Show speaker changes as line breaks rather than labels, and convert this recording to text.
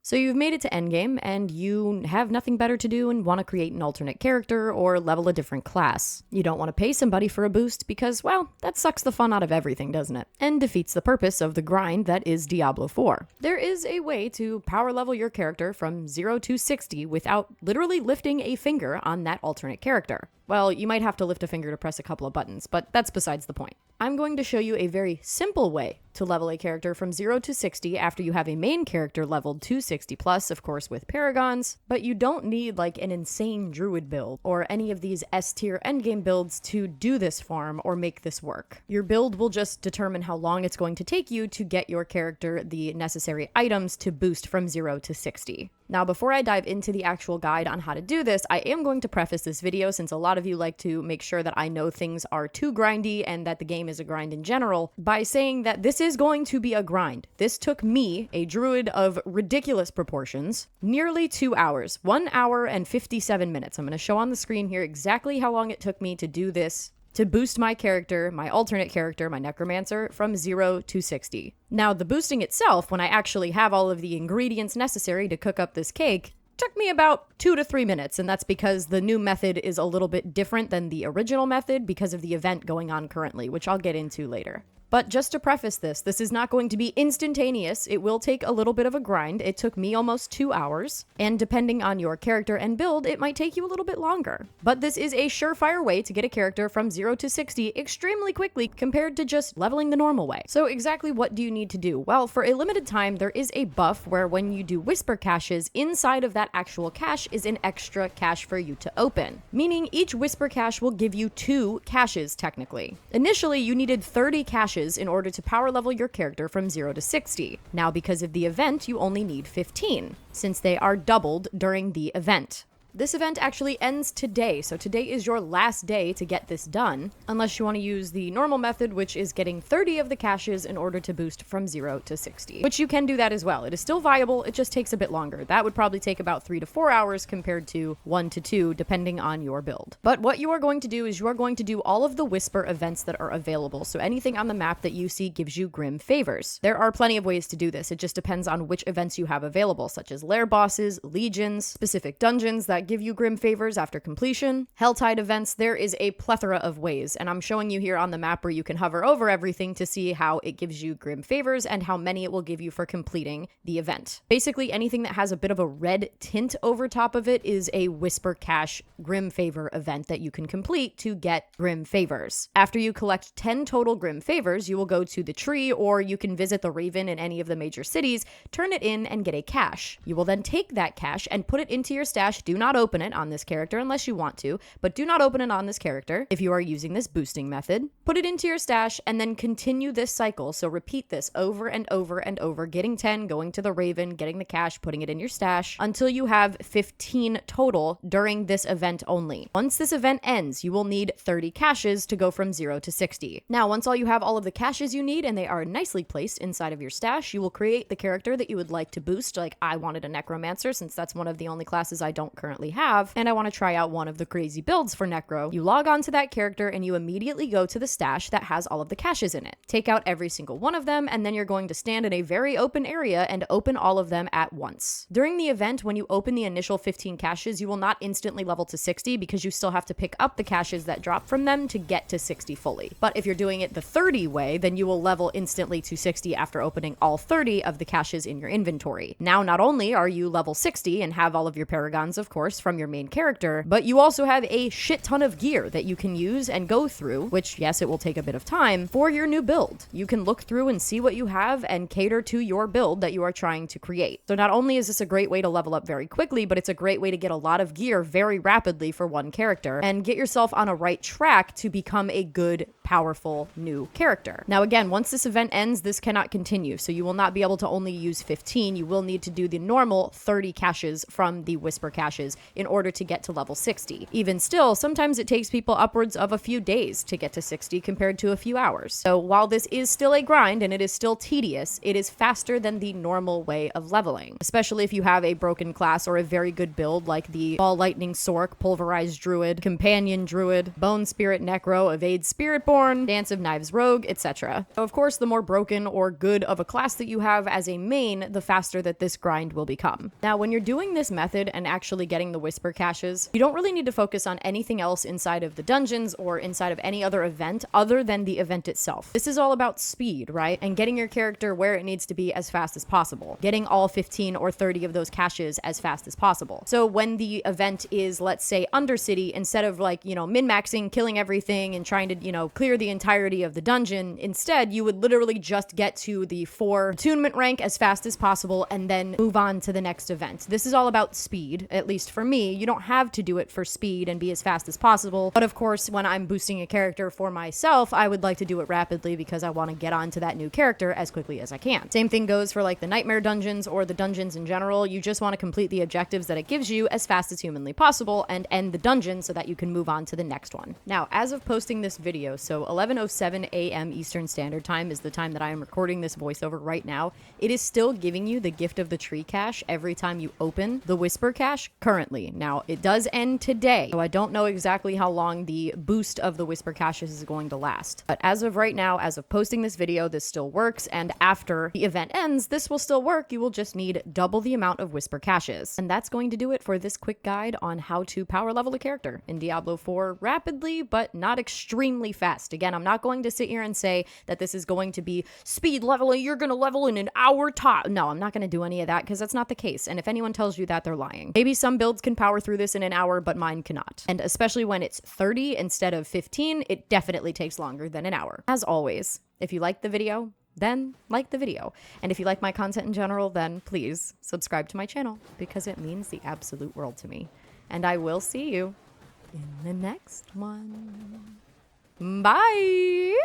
So you've made it to endgame, and you have nothing better to do and want to create an alternate character or level a different class. You don't want to pay somebody for a boost because, well, that sucks the fun out of everything, doesn't it? And defeats the purpose of the grind that is Diablo 4. There is a way to power level your character from 0 to 60 without literally lifting a finger on that alternate character. Well, you might have to lift a finger to press a couple of buttons, but that's besides the point. I'm going to show you a very simple way to level a character from 0 to 60 after you have a main character leveled to 60 plus, of course with paragons, but you don't need like an insane druid build or any of these S tier endgame builds to do this farm or make this work. Your build will just determine how long it's going to take you to get your character the necessary items to boost from 0 to 60. Now, before I dive into the actual guide on how to do this, I am going to preface this video since a lot of you like to make sure that I know things are too grindy and that the game is a grind in general by saying that this is going to be a grind. This took me, a druid of ridiculous proportions, nearly 2 hours, 1 hour and 57 minutes. I'm going to show on the screen here exactly how long it took me to do this to boost my character, my alternate character, my necromancer, from 0 to 60. Now, the boosting itself, when I actually have all of the ingredients necessary to cook up this cake, took me about 2 to 3 minutes, and that's because the new method is a little bit different than the original method because of the event going on currently, which I'll get into later. But just to preface this is not going to be instantaneous. It will take a little bit of a grind. It took me almost 2 hours, and depending on your character and build, it might take you a little bit longer. But this is a surefire way to get a character from 0 to 60 extremely quickly compared to just leveling the normal way. So exactly what do you need to do? Well, for a limited time, there is a buff where when you do whisper caches, inside of that actual cache is an extra cache for you to open, meaning each whisper cache will give you 2 caches technically. Initially, you needed 30 caches in order to power level your character from 0 to 60. Now, because of the event, you only need 15, since they are doubled during the event. This event actually ends today, so today is your last day to get this done, unless you want to use the normal method, which is getting 30 of the caches in order to boost from 0 to 60, which you can do that as well. It is still viable, it just takes a bit longer. That would probably take about 3 to 4 hours compared to 1 to 2, depending on your build. But what you are going to do is you are going to do all of the whisper events that are available, so anything on the map that you see gives you grim favors. There are plenty of ways to do this, it just depends on which events you have available, such as lair bosses, legions, specific dungeons that give you grim favors after completion, Helltide events. There is a plethora of ways, and I'm showing you here on the map where you can hover over everything to see how it gives you grim favors and how many it will give you for completing the event. Basically, anything that has a bit of a red tint over top of it is a whisper cache grim favor event that you can complete to get grim favors. After you collect 10 total grim favors, you will go to the tree, or you can visit the Raven in any of the major cities, turn it in, and get a cache. You will then take that cache and put it into your stash. Do not open it on this character unless you want to, but do not open it on this character if you are using this boosting method. Put it into your stash and then continue this cycle. So repeat this over and over and over, getting 10, going to the Raven, getting the cache, putting it in your stash until you have 15 total during this event only. Once this event ends, you will need 30 caches to go from 0 to 60. Now, once you have all of the caches you need and they are nicely placed inside of your stash, you will create the character that you would like to boost. Like I wanted a necromancer since that's one of the only classes I don't currently have, and I want to try out one of the crazy builds for Necro. You log on to that character and you immediately go to the stash that has all of the caches in it. Take out every single one of them, and then you're going to stand in a very open area and open all of them at once. During the event, when you open the initial 15 caches, you will not instantly level to 60 because you still have to pick up the caches that drop from them to get to 60 fully. But if you're doing it the 30 way, then you will level instantly to 60 after opening all 30 of the caches in your inventory. Now, not only are you level 60 and have all of your paragons, of course, from your main character, but you also have a shit ton of gear that you can use and go through, which yes, it will take a bit of time, for your new build. You can look through and see what you have and cater to your build that you are trying to create. So not only is this a great way to level up very quickly, but it's a great way to get a lot of gear very rapidly for one character and get yourself on a right track to become a good, powerful new character. Now again, once this event ends, this cannot continue, so you will not be able to only use 15. You will need to do the normal 30 caches from the whisper caches in order to get to level 60. Even still, sometimes it takes people upwards of a few days to get to 60 compared to a few hours. So while this is still a grind and it is still tedious, it is faster than the normal way of leveling, especially if you have a broken class or a very good build like the Ball Lightning Sork, Pulverized Druid, Companion Druid, Bone Spirit Necro, Evade Spiritborn, Dance of Knives Rogue, etc. So of course, the more broken or good of a class that you have as a main, the faster that this grind will become. Now, when you're doing this method and actually getting the Whisper caches, you don't really need to focus on anything else inside of the dungeons or inside of any other event other than the event itself. This is all about speed, right? And getting your character where it needs to be as fast as possible. Getting all 15 or 30 of those caches as fast as possible. So when the event is, let's say, Undercity, instead of like, min-maxing, killing everything and trying to, clear the entirety of the dungeon, instead, you would literally just get to the 4 attunement rank as fast as possible and then move on to the next event. This is all about speed, at least for me. You don't have to do it for speed and be as fast as possible. But of course, when I'm boosting a character for myself, I would like to do it rapidly because I want to get onto that new character as quickly as I can. Same thing goes for like the Nightmare dungeons or the dungeons in general. You just want to complete the objectives that it gives you as fast as humanly possible and end the dungeon so that you can move on to the next one. Now, as of posting this video, so 11:07 a.m. Eastern Standard Time is the time that I am recording this voiceover right now, it is still giving you the Gift of the Tree cache every time you open the Whisper cache currently. Now, it does end today, so I don't know exactly how long the boost of the Whisper caches is going to last. But as of right now, as of posting this video, this still works, and after the event ends, this will still work. You will just need double the amount of Whisper caches. And that's going to do it for this quick guide on how to power level a character in Diablo 4 rapidly, but not extremely fast. Again, I'm not going to sit here and say that this is going to be speed leveling, you're going to level in an hour top. No, I'm not going to do any of that because that's not the case. And if anyone tells you that, they're lying. Maybe some builds can power through this in an hour, but mine cannot. And especially when it's 30 instead of 15, it definitely takes longer than an hour. As always, if you like the video, then like the video. And if you like my content in general, then please subscribe to my channel because it means the absolute world to me. And I will see you in the next one. Bye!